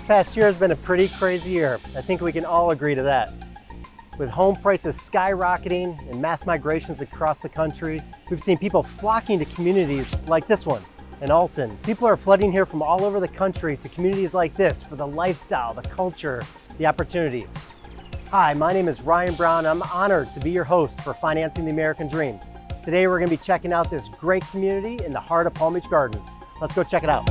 past year has been a pretty crazy year. I think we can all agree to that. With home prices skyrocketing and mass migrations across the country, we've seen people flocking to communities like this one in Alton. People are flooding here from all over the country to communities like this for the lifestyle, the culture, the opportunities. Hi, my name is Ryan Brown. I'm honored to be your host for Financing the American Dream. Today we're going to be checking out this great community in the heart of Palm Beach Gardens. Let's go check it out.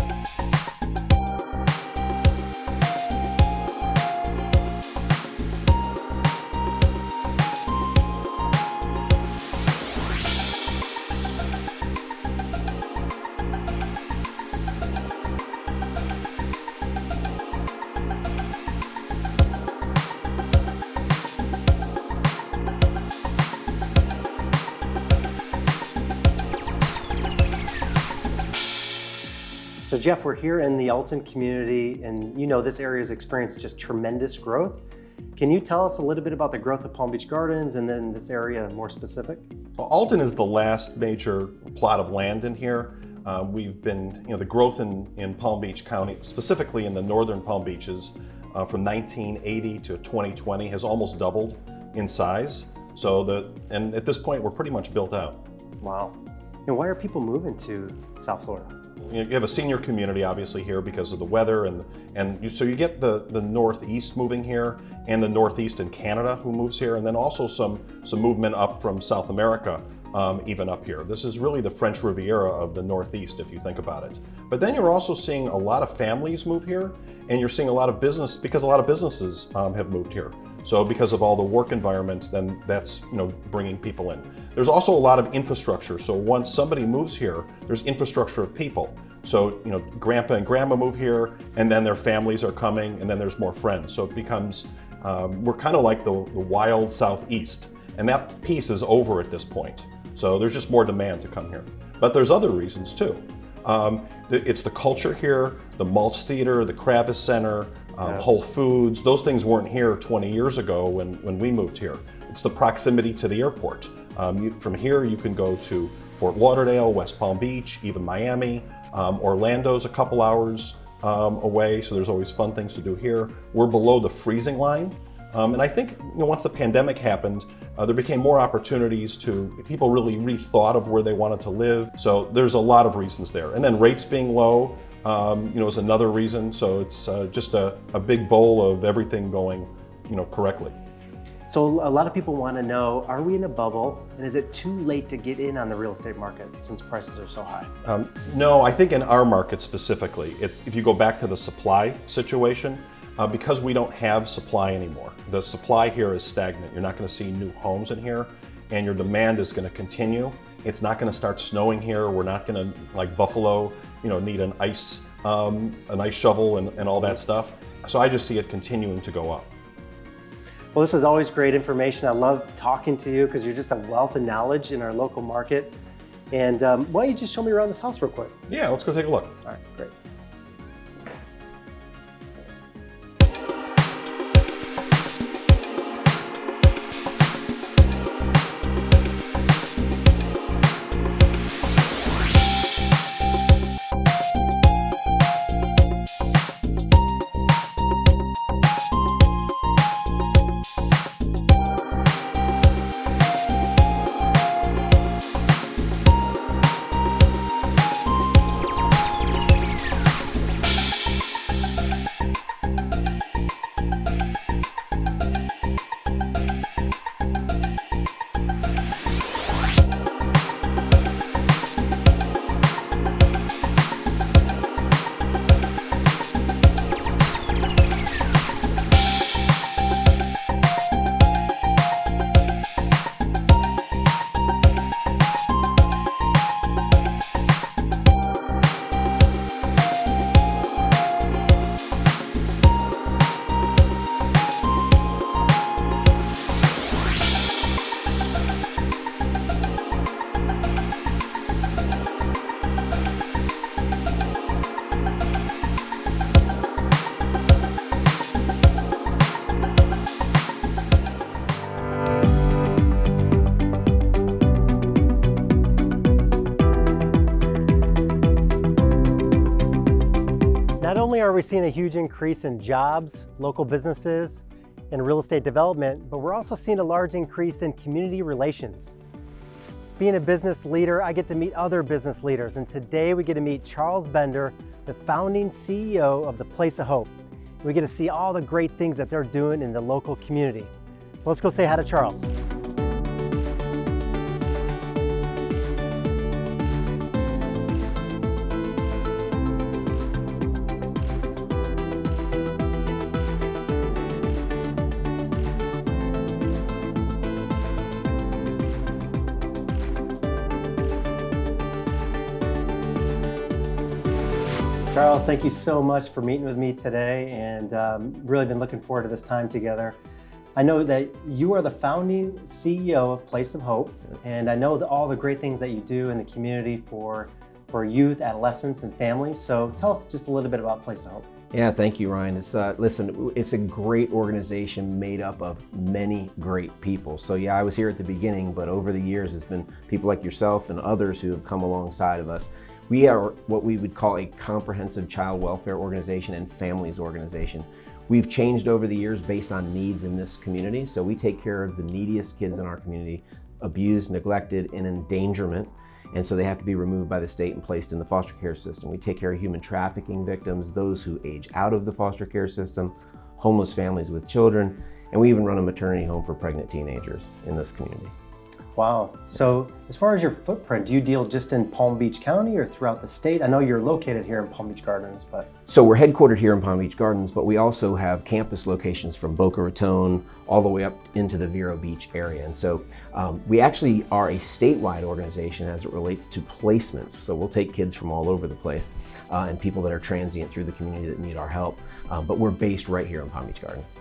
So Jeff, we're here in the Alton community, and you know this area has experienced just tremendous growth. Can you tell us a little bit about the growth of Palm Beach Gardens and then this area more specific? Well, Alton is the last major plot of land in here. We've been, the growth in Palm Beach County, specifically in the northern Palm Beaches, from 1980 to 2020 has almost doubled in size. And at this point, we're pretty much built out. Wow. And why are people moving to South Florida? You have a senior community obviously here because of the weather, so you get the Northeast moving here, and the Northeast in Canada who moves here, and then also some movement up from South America, even up here. This is really the French Riviera of the Northeast if you think about it. But then you're also seeing a lot of families move here, and you're seeing a lot of business because a lot of businesses have moved here. So because of all the work environments, then that's bringing people in. There's also a lot of infrastructure. So once somebody moves here, there's infrastructure of people. So grandpa and grandma move here, and then their families are coming, and then there's more friends. So it becomes, we're kind of like the wild Southeast, and that piece is over at this point. So there's just more demand to come here. But there's other reasons too. It's the culture here, the Maltz Theater, the Kravis Center, Whole Foods. Those things weren't here 20 years ago when we moved here. It's the proximity to the airport. From here you can go to Fort Lauderdale, West Palm Beach, even Miami. Orlando's a couple hours away, so there's always fun things to do here. We're below the freezing line. And I think once the pandemic happened, there became more opportunities people really rethought of where they wanted to live. So there's a lot of reasons there. And then rates being low, is another reason. So it's just a big bowl of everything going, correctly. So a lot of people want to know, are we in a bubble? And is it too late to get in on the real estate market since prices are so high? No, I think in our market specifically, if you go back to the supply situation, because we don't have supply anymore, the supply here is stagnant. You're not going to see new homes in here, and your demand is going to continue. It's not going to start snowing here. We're not going to, like Buffalo, need an ice shovel and all that stuff. So I just see it continuing to go up. Well, this is always great information. I love talking to you because you're just a wealth of knowledge in our local market. And why don't you just show me around this house real quick? Yeah, let's go take a look. All right, great. we're seeing a huge increase in jobs, local businesses, and real estate development, but we're also seeing a large increase in community relations. Being a business leader, I get to meet other business leaders, and today we get to meet Charles Bender, the founding CEO of the Place of Hope. We get to see all the great things that they're doing in the local community. So let's go say hi to Charles. Charles, thank you so much for meeting with me today, and really been looking forward to this time together. I know that you are the founding CEO of Place of Hope, and I know all the great things that you do in the community for youth, adolescents, and families. So tell us just a little bit about Place of Hope. Yeah, thank you, Ryan. Listen, it's a great organization made up of many great people. So yeah, I was here at the beginning, but over the years, it's been people like yourself and others who have come alongside of us. We are what we would call a comprehensive child welfare organization and families organization. We've changed over the years based on needs in this community. So we take care of the neediest kids in our community, abused, neglected, and endangerment. And so they have to be removed by the state and placed in the foster care system. We take care of human trafficking victims, those who age out of the foster care system, homeless families with children, and we even run a maternity home for pregnant teenagers in this community. Wow. So as far as your footprint, do you deal just in Palm Beach County or throughout the state? I know you're located here in Palm Beach Gardens, but... So we're headquartered here in Palm Beach Gardens, but we also have campus locations from Boca Raton all the way up into the Vero Beach area. And so we actually are a statewide organization as it relates to placements. So we'll take kids from all over the place and people that are transient through the community that need our help. But we're based right here in Palm Beach Gardens.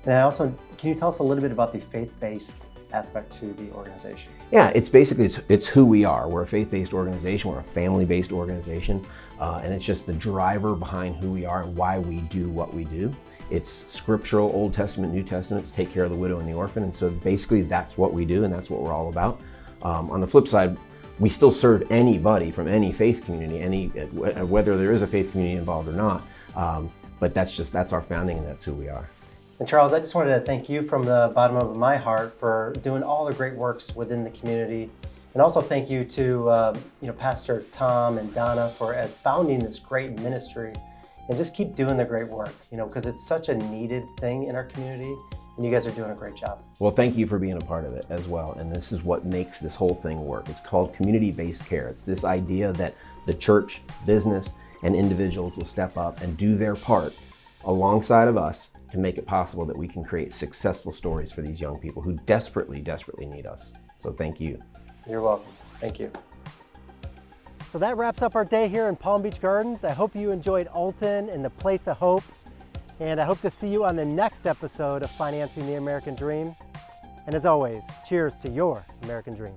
And also, can you tell us a little bit about the faith-based aspect to the organization? Yeah, it's basically, it's who we are. We're a faith-based organization, we're a family-based organization, and it's just the driver behind who we are and why we do what we do. It's scriptural, Old Testament, New Testament, to take care of the widow and the orphan, and so basically that's what we do and that's what we're all about. On the flip side, we still serve anybody from any faith community, whether there is a faith community involved or not, but that's our founding and that's who we are. And Charles, I just wanted to thank you from the bottom of my heart for doing all the great works within the community. And also thank you to Pastor Tom and Donna as founding this great ministry, and just keep doing the great work, because it's such a needed thing in our community, and you guys are doing a great job. Well, thank you for being a part of it as well. And this is what makes this whole thing work. It's called community-based care. It's this idea that the church, business, and individuals will step up and do their part alongside of us to make it possible that we can create successful stories for these young people who desperately, desperately need us. So thank you. You're welcome. Thank you. So that wraps up our day here in Palm Beach Gardens. I hope you enjoyed Alton and the Place of Hope. And I hope to see you on the next episode of Financing the American Dream. And as always, cheers to your American dream.